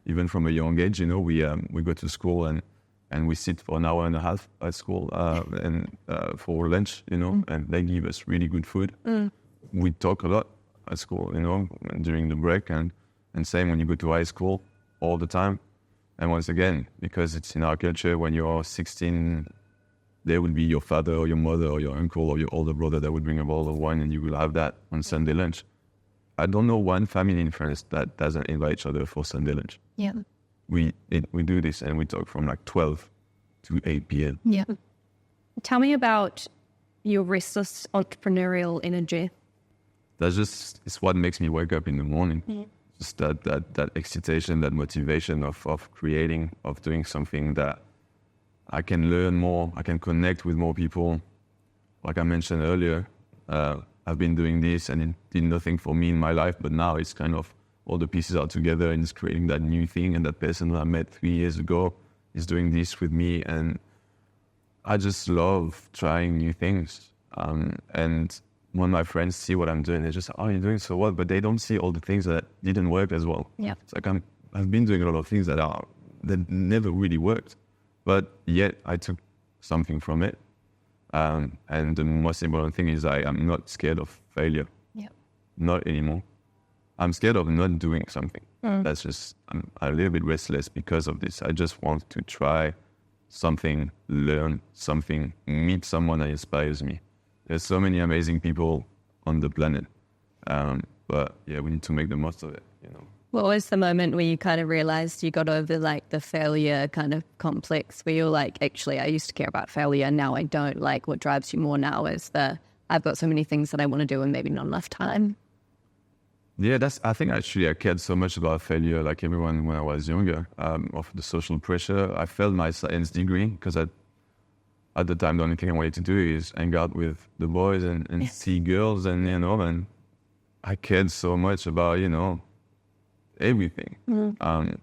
Even from a young age, we go to school and we sit for an hour and a half at school and for lunch, and they give us really good food. We talk a lot at school, during the break, and same when you go to high school, all the time. And once again, because it's in our culture, when you're 16, there will be your father or your mother or your uncle or your older brother that would bring a bottle of wine, and you will have that on Sunday lunch. I don't know one family in France that doesn't invite each other for Sunday lunch. Yeah. We do this and we talk from like 12 to 8 p.m. Yeah. Tell me about your restless entrepreneurial energy. It's what makes me wake up in the morning. Just that excitation, that motivation of creating, of doing something that I can learn more, I can connect with more people. Like I mentioned earlier, I've been doing this and it did nothing for me in my life, but now it's kind of all the pieces are together and it's creating that new thing. And that person that I met 3 years ago is doing this with me. And I just love trying new things. And when my friends see what I'm doing, they just say, oh, you're doing so well, but they don't see all the things that didn't work as well. Yeah. It's like I've been doing a lot of things that are that never really worked. But yet I took something from it. And the most important thing is I'm not scared of failure. Yeah. Not anymore. I'm scared of not doing something. That's just, I'm a little bit restless because of this. I just want to try something, learn something, meet someone that inspires me. There's so many amazing people on the planet. But yeah, we need to make the most of it, you know. What was the moment where you kind of realized you got over like the failure kind of complex where you're like, actually, I used to care about failure. Now I don't. Like, what drives you more now is I've got so many things that I want to do and maybe not enough time. Yeah, I think actually I cared so much about failure like everyone when I was younger, of the social pressure. I failed my science degree because at the time the only thing I wanted to do is hang out with the boys and see girls and, you know, and I cared so much about, you know, everything. And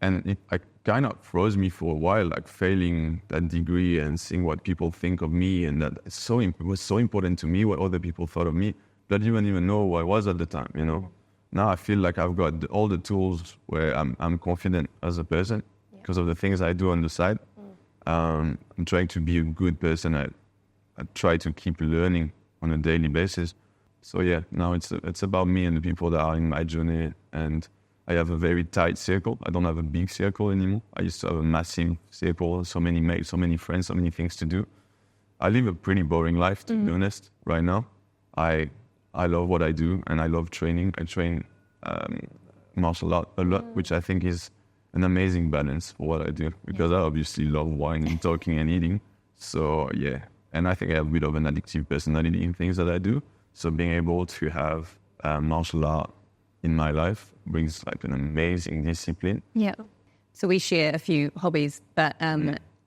it kind of froze me for a while, like failing that degree and seeing what people think of me, and that it was so important to me what other people thought of me. I didn't even know who I was at the time, you know. Now I feel like I've got all the tools where I'm confident as a person because of the things I do on the side. I'm trying to be a good person. I try to keep learning on a daily basis. So yeah, now it's about me and the people that are in my journey, and I have a very tight circle. I don't have a big circle anymore. I used to have a massive circle, so many mates, so many friends, so many things to do. I live a pretty boring life, to be honest, right now. I love what I do, and I love training. I train martial art a lot, which I think is an amazing balance for what I do, because I obviously love wine and talking and eating. So yeah, and I think I have a bit of an addictive personality in things that I do. So being able to have martial art in my life brings like an amazing discipline. Yeah. So we share a few hobbies, but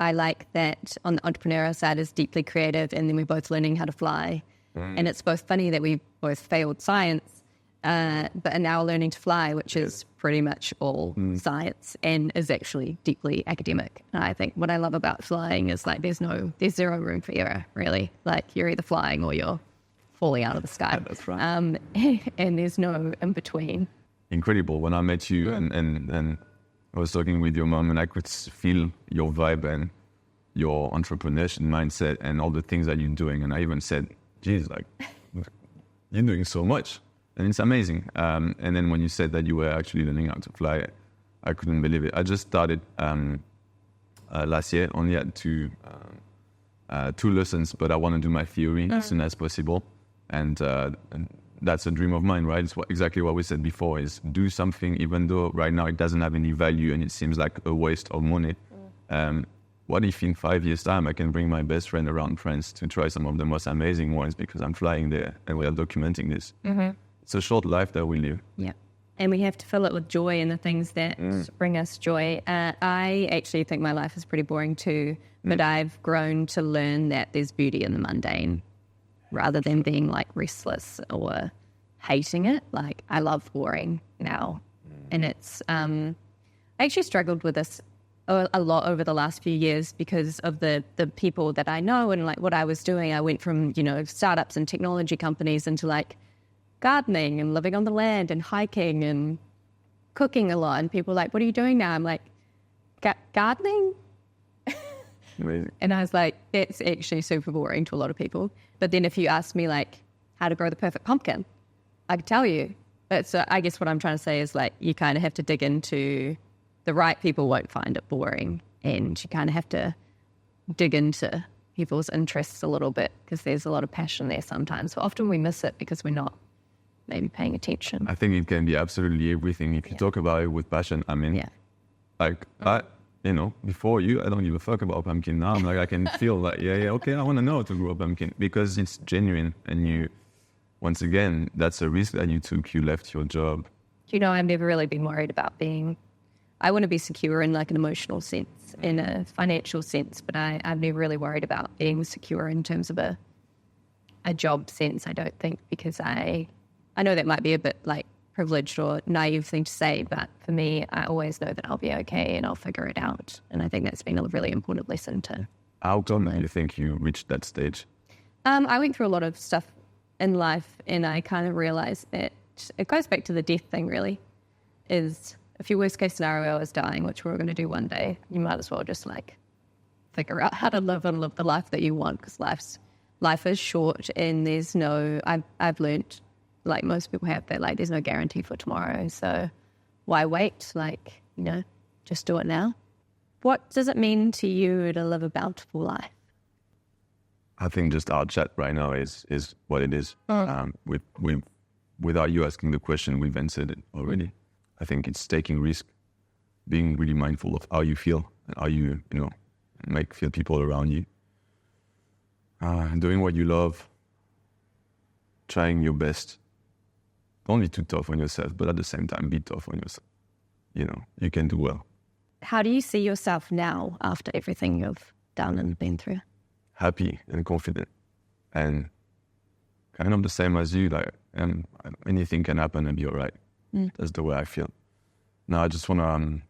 I like that on the entrepreneurial side is deeply creative, and then we're both learning how to fly. And it's both funny that we both failed science, but are now learning to fly, which is pretty much all science and is actually deeply academic. And I think what I love about flying is like there's zero room for error, really. Like you're either flying or you're falling out of the sky. That's right. And there's no in between. Incredible. When I met you and I was talking with your mom, and I could feel your vibe and your entrepreneurship mindset and all the things that you're doing. And I even said, geez, like, you're doing so much. And it's amazing. And then when you said that you were actually learning how to fly, I couldn't believe it. I just started last year, only had two lessons, but I want to do my theory as soon as possible. And that's a dream of mine, right? It's exactly what we said before, is do something, even though right now it doesn't have any value and it seems like a waste of money. What if in 5 years' time I can bring my best friend around France to try some of the most amazing wines because I'm flying there and we are documenting this? It's a short life that we live. Yeah. And we have to fill it with joy and the things that bring us joy. I actually think my life is pretty boring too, but I've grown to learn that there's beauty in the mundane rather than being like restless or hating it. Like I love boring now. And it's, I actually struggled with this a lot over the last few years because of the people that I know and like what I was doing. I went from, you know, startups and technology companies into like gardening and living on the land and hiking and cooking a lot. And people are like, what are you doing now? I'm like, gardening? Amazing. And I was like, it's actually super boring to a lot of people. But then if you ask me like how to grow the perfect pumpkin, I could tell you. But so I guess what I'm trying to say is like you kind of have to dig into, the right people won't find it boring, and you kind of have to dig into people's interests a little bit because there's a lot of passion there sometimes. But often we miss it because we're not maybe paying attention. I think it can be absolutely everything if you talk about it with passion. I mean, like you know, before you, I don't give a fuck about pumpkin. Now I'm like, I can feel like, okay, I want to know how to grow a pumpkin because it's genuine. And you, once again, that's a risk that you took. You left your job. You know, I've never really been worried about I want to be secure in like an emotional sense, in a financial sense, but I've never really worried about being secure in terms of a job sense, I don't think, because I know that might be a bit like privileged or naive thing to say, but for me, I always know that I'll be okay and I'll figure it out. And I think that's been a really important lesson to How come you think you reached that stage? I went through a lot of stuff in life and I kind of realized that it goes back to the death thing really, is if your worst case scenario is dying, which we're going to do one day, you might as well just like figure out how to live and live the life that you want, because life is short, and there's no, I've learned, like most people have, that like there's no guarantee for tomorrow. So why wait? Like, you know, just do it now. What does it mean to you to live a bountiful life? I think just our chat right now is what it is. Without you asking the question, we've answered it already. I think it's taking risk, being really mindful of how you feel and how you feel people around you. Doing what you love, trying your best. Don't be too tough on yourself, but at the same time, be tough on yourself. You know, you can do well. How do you see yourself now after everything you've done and been through? Happy and confident, and kind of the same as you. Like, anything can happen and be all right. That's the way I feel. Now I just want to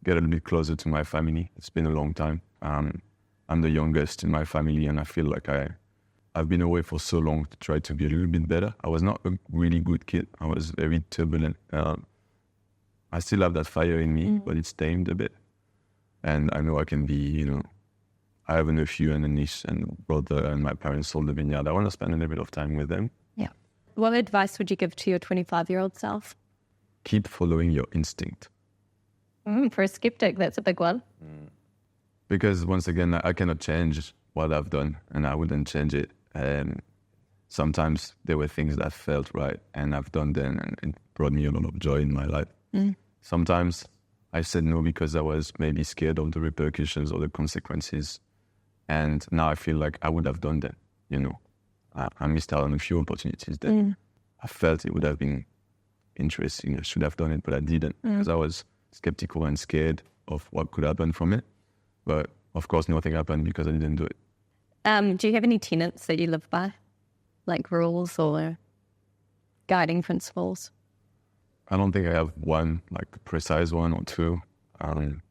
get a little bit closer to my family. It's been a long time. I'm the youngest in my family, and I feel like I've been away for so long to try to be a little bit better. I was not a really good kid. I was very turbulent. I still have that fire in me, but it's tamed a bit. And I know I can be, I have a nephew and a niece and a brother, and my parents sold the vineyard. I want to spend a little bit of time with them. Yeah. What advice would you give to your 25-year-old self? Keep following your instinct. For a skeptic, that's a big one. Because once again, I cannot change what I've done, and I wouldn't change it. And sometimes there were things that felt right, and I've done them, and it brought me a lot of joy in my life. Sometimes I said no because I was maybe scared of the repercussions or the consequences. And now I feel like I would have done that, I missed out on a few opportunities that I felt it would have been interesting. I should have done it, but I didn't because I was skeptical and scared of what could happen from it. But of course, nothing happened because I didn't do it. Do you have any tenets that you live by, like rules or guiding principles? I don't think I have one, like a precise one or two. I'm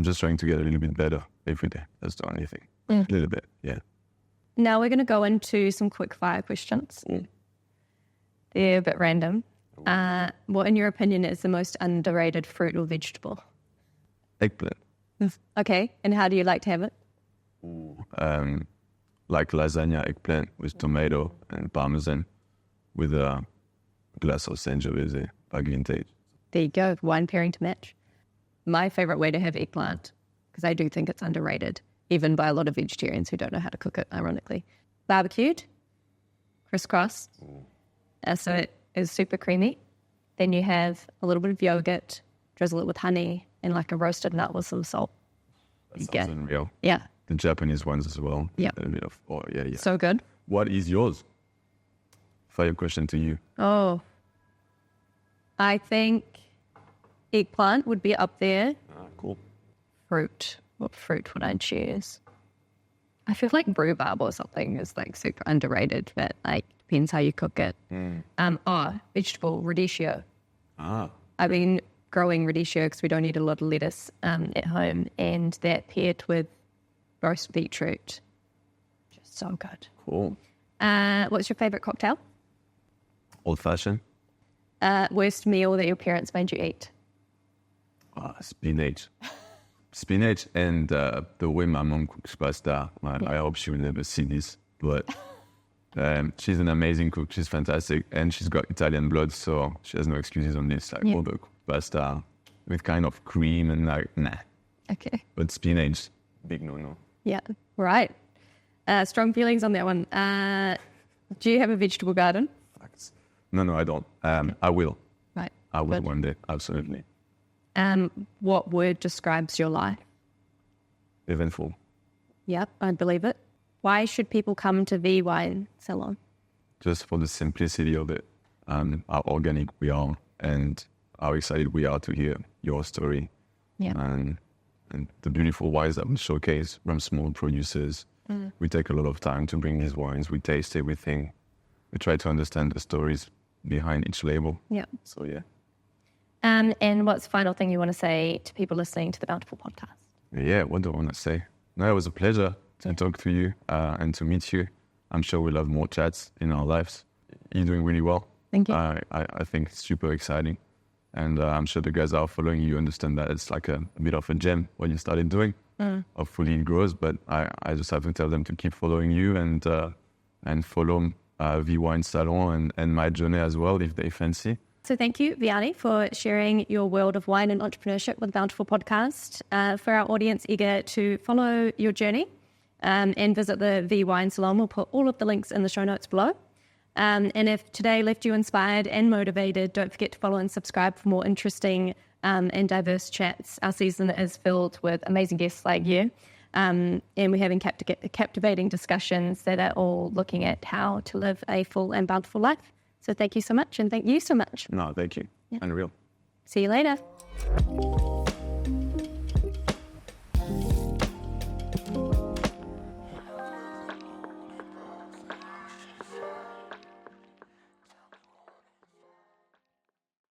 just trying to get a little bit better every day. That's the only thing. A little bit, yeah. Now we're going to go into some quick fire questions. They're a bit random. What, in your opinion, is the most underrated fruit or vegetable? Eggplant. Okay, and how do you like to have it? Like lasagna eggplant with tomato and parmesan with a glass of Sangiovese by Vintage. There you go, wine pairing to match. My favourite way to have eggplant, because I do think it's underrated, even by a lot of vegetarians who don't know how to cook it, ironically. Barbecued, crisscross, so it is super creamy. Then you have a little bit of yogurt, drizzle it with honey, and like a roasted nut with some salt. That sounds unreal. Yeah. The Japanese ones as well. Yeah. A bit of, yeah. So good. What is yours? Fire question to you. Oh, I think eggplant would be up there. Cool. Fruit. What fruit would I choose? I feel like rhubarb or something is like super underrated, but like depends how you cook it. Vegetable, radicchio. I've been growing radicchio because we don't eat a lot of lettuce at home, and that paired with roast beetroot, just so good. Cool. What's your favourite cocktail? Old fashioned. Worst meal that your parents made you eat? Spinach. Spinach and the way my mom cooks pasta. I hope she will never see this, but she's an amazing cook. She's fantastic, and she's got Italian blood, so she has no excuses on this. Like overcooked pasta with kind of cream and like, nah. Okay. But spinach, big no-no. Yeah, right. Strong feelings on that one. Do you have a vegetable garden? No, I don't. I will. Right. I will one day, absolutely. What word describes your life? Eventful. Yep, I believe it. Why should people come to V Wine Salon? Just for the simplicity of it, and how organic we are, and how excited we are to hear your story. Yeah. And the beautiful wines that we showcase from small producers. We take a lot of time to bring these wines. We taste everything. We try to understand the stories behind each label. Yeah. So, yeah. And what's the final thing you want to say to people listening to the Bountifull Podcast? Yeah, what do I want to say? No, it was a pleasure to talk to you and to meet you. I'm sure we'll have more chats in our lives. You're doing really well. Thank you. I think it's super exciting. And I'm sure the guys that are following you understand that it's like a bit of a gem when you started doing. Hopefully it grows, but I just have to tell them to keep following you and follow V Wine Salon and my journey as well if they fancy. So thank you, Vianney, for sharing your world of wine and entrepreneurship with Bountifull Podcast. For our audience eager to follow your journey and visit the V Wine Salon, we'll put all of the links in the show notes below. And if today left you inspired and motivated, don't forget to follow and subscribe for more interesting and diverse chats. Our season is filled with amazing guests like you. And we're having captivating discussions that are all looking at how to live a full and bountiful life. So thank you so much, and thank you so much. No, thank you. Yeah. Unreal. See you later.